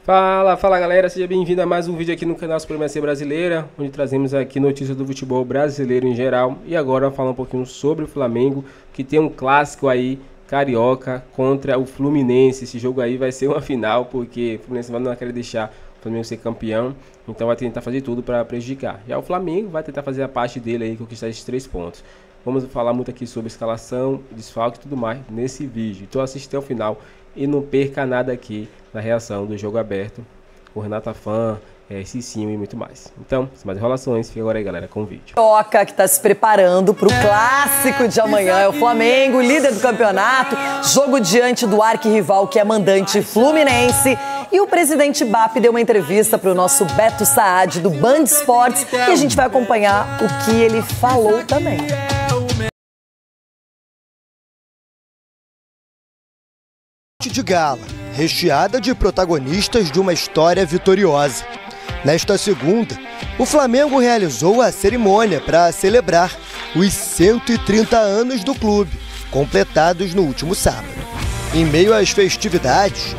Fala galera, seja bem-vindo a mais um vídeo aqui no canal Supremacia Brasileira, onde trazemos aqui notícias do futebol brasileiro em geral. E agora vamos falar um pouquinho sobre o Flamengo, que tem um clássico aí, carioca, contra o Fluminense. Esse jogo aí vai ser uma final, porque o Fluminense não vai querer deixar o Flamengo ser campeão, então vai tentar fazer tudo para prejudicar. Já o Flamengo vai tentar fazer a parte dele aí, conquistar esses 3 pontos. Vamos falar muito aqui sobre escalação, desfalque e tudo mais nesse vídeo. Então assiste até o final e não perca nada aqui na reação do Jogo Aberto, o Renata Fã, Cicinho e muito mais. Então, sem mais enrolações, fica agora aí, galera, com o vídeo. Toca que está se preparando para o clássico de amanhã. É o Flamengo, líder do campeonato, jogo diante do arquirrival que é mandante Fluminense. E o presidente BAP deu uma entrevista para o nosso Beto Saad, do Band Esportes, e a gente vai acompanhar o que ele falou também. De gala, recheada de protagonistas de uma história vitoriosa. Nesta segunda, o Flamengo realizou a cerimônia para celebrar os 130 anos do clube, completados no último sábado. Em meio às festividades,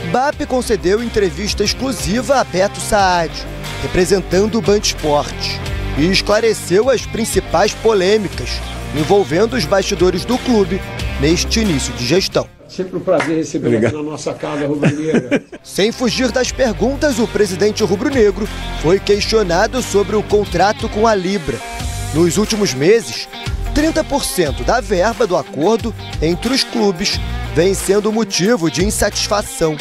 BAP concedeu entrevista exclusiva a Beto Saad, representando o Band Esportes, e esclareceu as principais polêmicas envolvendo os bastidores do clube neste início de gestão. Sempre um prazer receber aqui na nossa casa rubro-negra. Sem fugir das perguntas, o presidente rubro-negro foi questionado sobre o contrato com a Libra. Nos últimos meses, 30% da verba do acordo entre os clubes vem sendo motivo de insatisfação.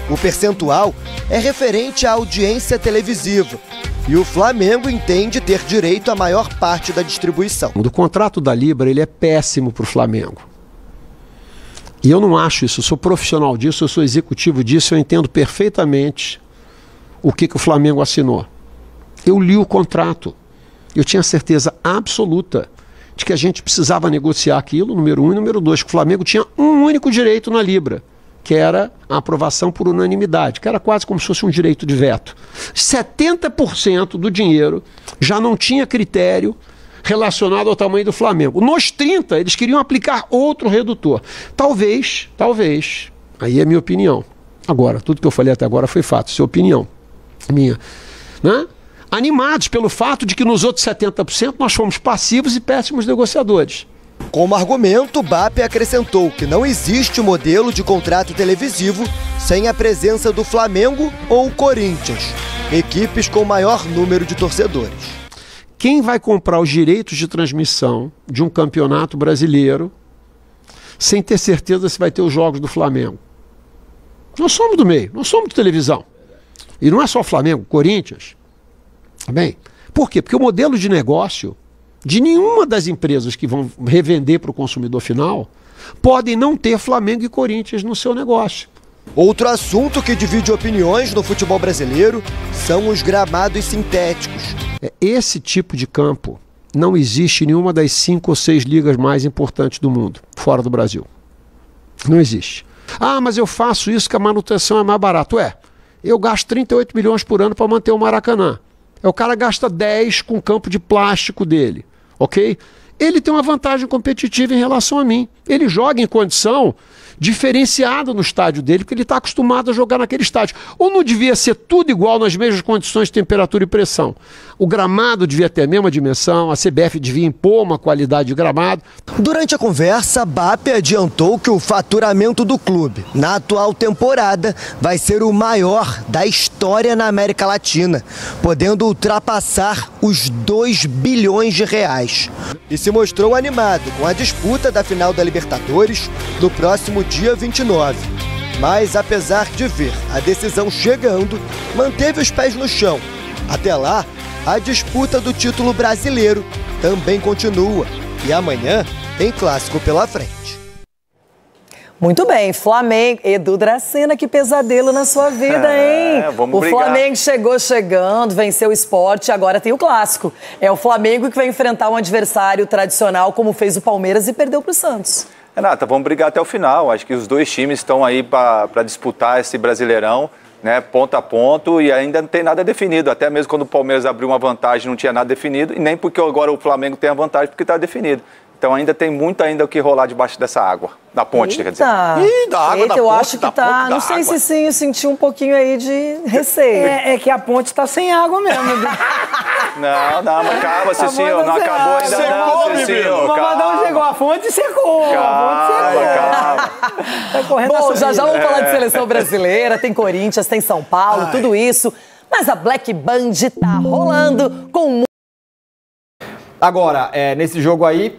O percentual é referente à audiência televisiva e o Flamengo entende ter direito à maior parte da distribuição. O contrato da Libra ele é péssimo para o Flamengo. E eu não acho isso, eu sou profissional disso, eu sou executivo disso, eu entendo perfeitamente o que o Flamengo assinou. Eu li o contrato, eu tinha certeza absoluta de que a gente precisava negociar aquilo, número 1, e número 2, que o Flamengo tinha um único direito na Libra, que era a aprovação por unanimidade, que era quase como se fosse um direito de veto. 70% do dinheiro já não tinha critério relacionado ao tamanho do Flamengo. Nos 30, eles queriam aplicar outro redutor. Talvez, aí é minha opinião. Agora, tudo que eu falei até agora foi fato, isso é opinião minha. Né? Animados pelo fato de que nos outros 70% nós fomos passivos e péssimos negociadores. Como argumento, o BAP acrescentou que não existe modelo de contrato televisivo sem a presença do Flamengo ou Corinthians, equipes com maior número de torcedores. Quem vai comprar os direitos de transmissão de um campeonato brasileiro sem ter certeza se vai ter os jogos do Flamengo? Nós somos do meio, nós somos de televisão. E não é só Flamengo, Corinthians. Bem, por quê? Porque o modelo de negócio de nenhuma das empresas que vão revender para o consumidor final podem não ter Flamengo e Corinthians no seu negócio. Outro assunto que divide opiniões no futebol brasileiro são os gramados sintéticos. Esse tipo de campo não existe em nenhuma das 5 ou 6 ligas mais importantes do mundo, fora do Brasil. Não existe. Ah, mas eu faço isso que a manutenção é mais barata. Eu gasto 38 milhões por ano para manter o Maracanã. O cara gasta 10 com o campo de plástico dele, ok? Ele tem uma vantagem competitiva em relação a mim. Ele joga em condição diferenciada no estádio dele, porque ele está acostumado a jogar naquele estádio. Ou não devia ser tudo igual nas mesmas condições de temperatura e pressão? O gramado devia ter a mesma dimensão, a CBF devia impor uma qualidade de gramado. Durante a conversa, a BAP adiantou que o faturamento do clube na atual temporada vai ser o maior da história na América Latina, podendo ultrapassar os 2 bilhões de reais. E se mostrou animado com a disputa da final da Libertadores no próximo dia 29. Mas, apesar de ver a decisão chegando, manteve os pés no chão. Até lá, a disputa do título brasileiro também continua. E amanhã tem clássico pela frente. Muito bem, Flamengo. Edu Dracena, que pesadelo na sua vida, hein? Vamos brigar. Flamengo chegou chegando, venceu o Sport, agora tem o clássico. É o Flamengo que vai enfrentar um adversário tradicional, como fez o Palmeiras, e perdeu para o Santos. Renata, vamos brigar até o final. Acho que os dois times estão aí para disputar esse Brasileirão, né, ponto a ponto, e ainda não tem nada definido. Até mesmo quando o Palmeiras abriu uma vantagem, não tinha nada definido, e nem porque agora o Flamengo tem a vantagem, porque está definido. Então ainda tem muito ainda o que rolar debaixo dessa água, da ponte, quer dizer. Ih, da água, da eu ponte, acho que da tá. ponte, da Não sei água. se sim, eu senti um pouquinho aí de receio. É que a ponte tá sem água mesmo. Não, mas calma, Cicinho, não acabou ainda não, Cicinho. O Mamadão chegou à fonte e secou. Calma. Tá correndo Bom, já vamos falar de É. seleção brasileira, tem Corinthians, tem São Paulo, tudo isso. Mas a Black Band tá rolando com Agora, nesse jogo aí,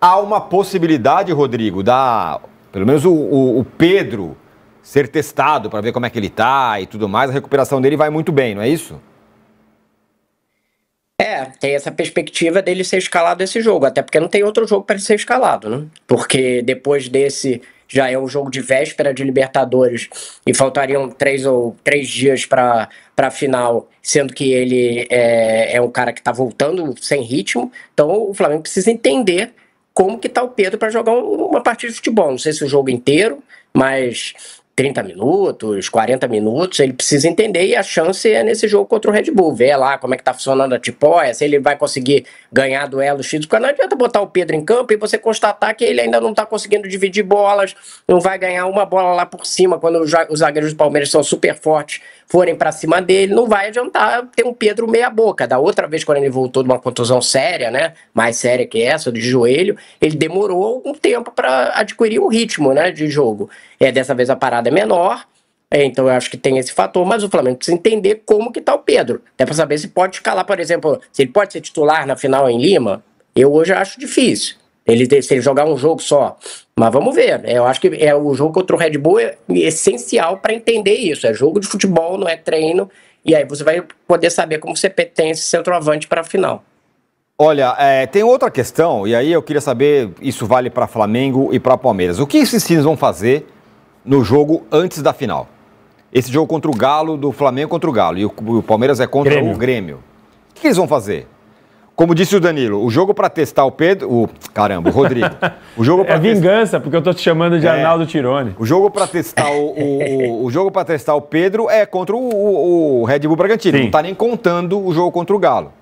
há uma possibilidade, Rodrigo, pelo menos o Pedro ser testado para ver como é que ele tá e tudo mais. A recuperação dele vai muito bem, não é isso? Tem essa perspectiva dele ser escalado esse jogo, até porque não tem outro jogo para ele ser escalado, né? Porque depois desse já é um jogo de véspera de Libertadores e faltariam 3 dias para a final, sendo que ele é um cara que está voltando sem ritmo, então o Flamengo precisa entender como que tá o Pedro para jogar uma partida de futebol. Não sei se o jogo inteiro, mas 30 minutos, 40 minutos, ele precisa entender, e a chance é nesse jogo contra o Red Bull, ver lá como é que tá funcionando a tipóia, se ele vai conseguir ganhar duelo X, porque não adianta botar o Pedro em campo e você constatar que ele ainda não tá conseguindo dividir bolas, não vai ganhar uma bola lá por cima, quando os zagueiros do Palmeiras são super fortes, forem pra cima dele, não vai adiantar ter um Pedro meia boca. Da outra vez, quando ele voltou de uma contusão séria, né, mais séria que essa, de joelho, ele demorou algum tempo para adquirir um ritmo, né, de jogo. Dessa vez a parada é menor, então eu acho que tem esse fator, mas o Flamengo precisa entender como que tá o Pedro, até para saber se pode escalar, por exemplo, se ele pode ser titular na final em Lima. Eu hoje acho difícil, se ele jogar um jogo só, mas vamos ver. Eu acho que o jogo contra o Red Bull é essencial para entender isso, é jogo de futebol, não é treino, e aí você vai poder saber como você tem esse centroavante para a final. Olha, tem outra questão, e aí eu queria saber, isso vale para Flamengo e para Palmeiras. O que esses times vão fazer no jogo antes da final? Esse jogo contra o Galo, do Flamengo contra o Galo, e o Palmeiras é contra o Grêmio. O que eles vão fazer? Como disse o Danilo, o jogo para testar o Pedro... o Rodrigo. O jogo pra vingança, porque eu tô te chamando de Arnaldo Tirone. O jogo para testar o jogo para testar o Pedro é contra o Red Bull Bragantino. Sim. Não tá nem contando o jogo contra o Galo.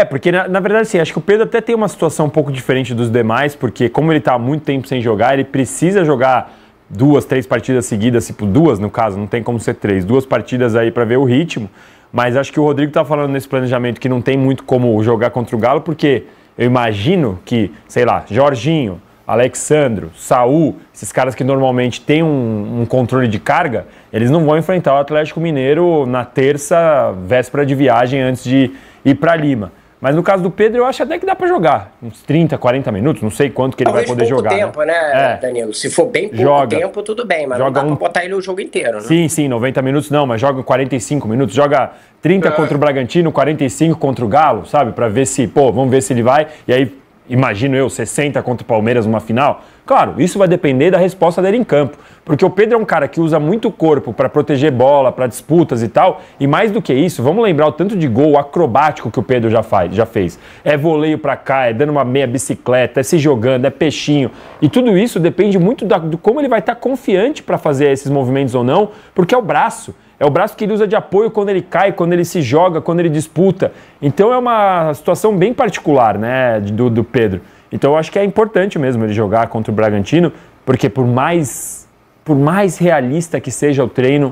Porque na verdade, sim, acho que o Pedro até tem uma situação um pouco diferente dos demais, porque como ele tá há muito tempo sem jogar, ele precisa jogar 2, 3 partidas seguidas, tipo 2 no caso, não tem como ser 3, 2 partidas aí para ver o ritmo. Mas acho que o Rodrigo tá falando nesse planejamento que não tem muito como jogar contra o Galo, porque eu imagino que, sei lá, Jorginho, Alexandro, Saul, esses caras que normalmente têm um controle de carga, eles não vão enfrentar o Atlético Mineiro na terça, véspera de viagem, antes de ir para Lima. Mas no caso do Pedro, eu acho até que dá pra jogar. Uns 30, 40 minutos, não sei quanto que ele vai poder jogar. Talvez pouco tempo, né, Danilo? Se for bem pouco tempo, tudo bem, mas não dá pra botar ele o jogo inteiro, né? Sim, 90 minutos não, mas joga 45 minutos, joga 30 contra o Bragantino, 45 contra o Galo, sabe? Pra ver se, vamos ver se ele vai, e aí, imagino eu, 60 contra o Palmeiras numa final. Claro, isso vai depender da resposta dele em campo, porque o Pedro é um cara que usa muito o corpo para proteger bola, para disputas e tal, e mais do que isso, vamos lembrar o tanto de gol acrobático que o Pedro já fez. É voleio para cá, é dando uma meia bicicleta, é se jogando, é peixinho, e tudo isso depende muito do como ele vai estar confiante para fazer esses movimentos ou não, porque é o braço que ele usa de apoio quando ele cai, quando ele se joga, quando ele disputa. Então é uma situação bem particular, né, do Pedro. Então eu acho que é importante mesmo ele jogar contra o Bragantino, porque por mais realista que seja o treino,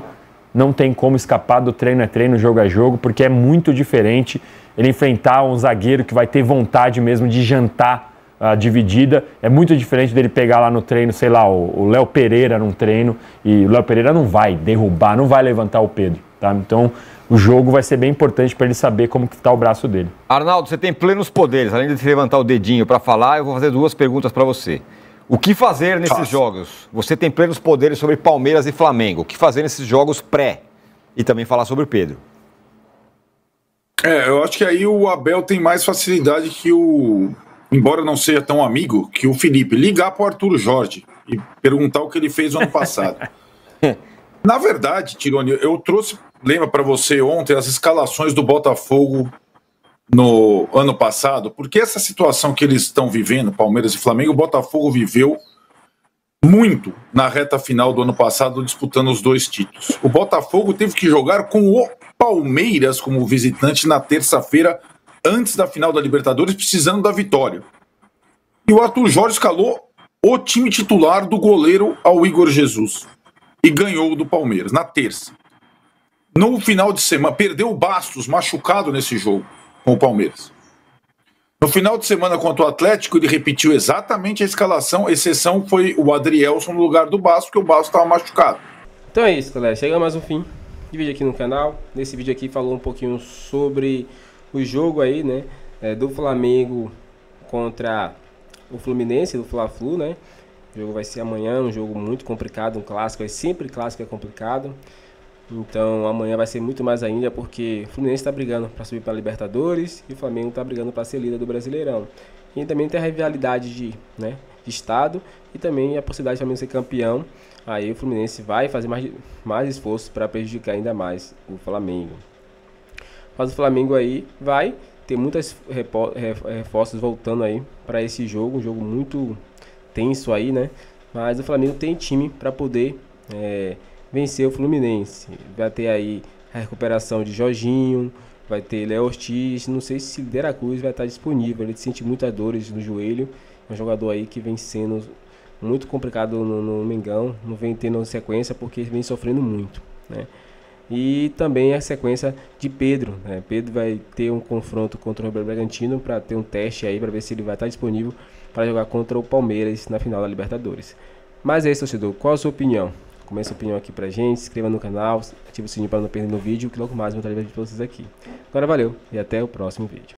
não tem como escapar do treino é treino, jogo é jogo, porque é muito diferente ele enfrentar um zagueiro que vai ter vontade mesmo de jantar a dividida. É muito diferente dele pegar lá no treino, sei lá, o Léo Pereira num treino, e o Léo Pereira não vai derrubar, não vai levantar o Pedro, tá? Então o jogo vai ser bem importante para ele saber como que tá o braço dele. Arnaldo, você tem plenos poderes. Além de se levantar o dedinho para falar, eu vou fazer 2 perguntas para você. O que fazer nesses jogos? Você tem plenos poderes sobre Palmeiras e Flamengo. O que fazer nesses jogos pré? E também falar sobre o Pedro. Eu acho que aí o Abel tem mais facilidade que embora não seja tão amigo, que o Felipe. Ligar para o Arthur Jorge e perguntar o que ele fez no ano passado. Na verdade, Tirone, eu trouxe... Lembra para você ontem as escalações do Botafogo no ano passado? Porque essa situação que eles estão vivendo, Palmeiras e Flamengo, o Botafogo viveu muito na reta final do ano passado, disputando os 2 títulos. O Botafogo teve que jogar com o Palmeiras como visitante na terça-feira, antes da final da Libertadores, precisando da vitória. E o Arthur Jorge escalou o time titular do goleiro ao Igor Jesus. E ganhou do Palmeiras, na terça. No final de semana, perdeu o Bastos, machucado nesse jogo, com o Palmeiras. No final de semana contra o Atlético, ele repetiu exatamente a escalação, a exceção foi o Adrielson no lugar do Bastos, porque o Bastos estava machucado. Então é isso, galera. Chega mais um fim de vídeo aqui no canal. Nesse vídeo aqui falou um pouquinho sobre o jogo aí, né? Do Flamengo contra o Fluminense, do Fla-Flu, né? O jogo vai ser amanhã, um jogo muito complicado, um clássico. Sempre clássico é complicado. Então amanhã vai ser muito mais ainda, porque o Fluminense está brigando para subir para a Libertadores e o Flamengo está brigando para ser líder do Brasileirão. E também tem a rivalidade de estado e também a possibilidade de Flamengo ser campeão. Aí o Fluminense vai fazer mais esforço para prejudicar ainda mais o Flamengo. Mas o Flamengo aí vai ter muitos reforços voltando aí para esse jogo, um jogo muito tenso aí, né? Mas o Flamengo tem time para poder vencer o Fluminense. Vai ter aí a recuperação de Jorginho, vai ter Léo Ortiz, não sei se De Cruz vai estar disponível, ele sente muitas dores no joelho, é um jogador aí que vem sendo muito complicado no Mengão, não vem tendo sequência porque vem sofrendo muito, né? E também a sequência de Pedro, né? Pedro vai ter um confronto contra o Red Bull Bragantino para ter um teste aí, para ver se ele vai estar disponível para jogar contra o Palmeiras na final da Libertadores. Mas é isso, torcedor, qual a sua opinião? Comece a opinião aqui pra gente, se inscreva no canal, ative o sininho para não perder no vídeo, que logo mais eu vou estar vídeo pra vocês aqui. Agora valeu e até o próximo vídeo.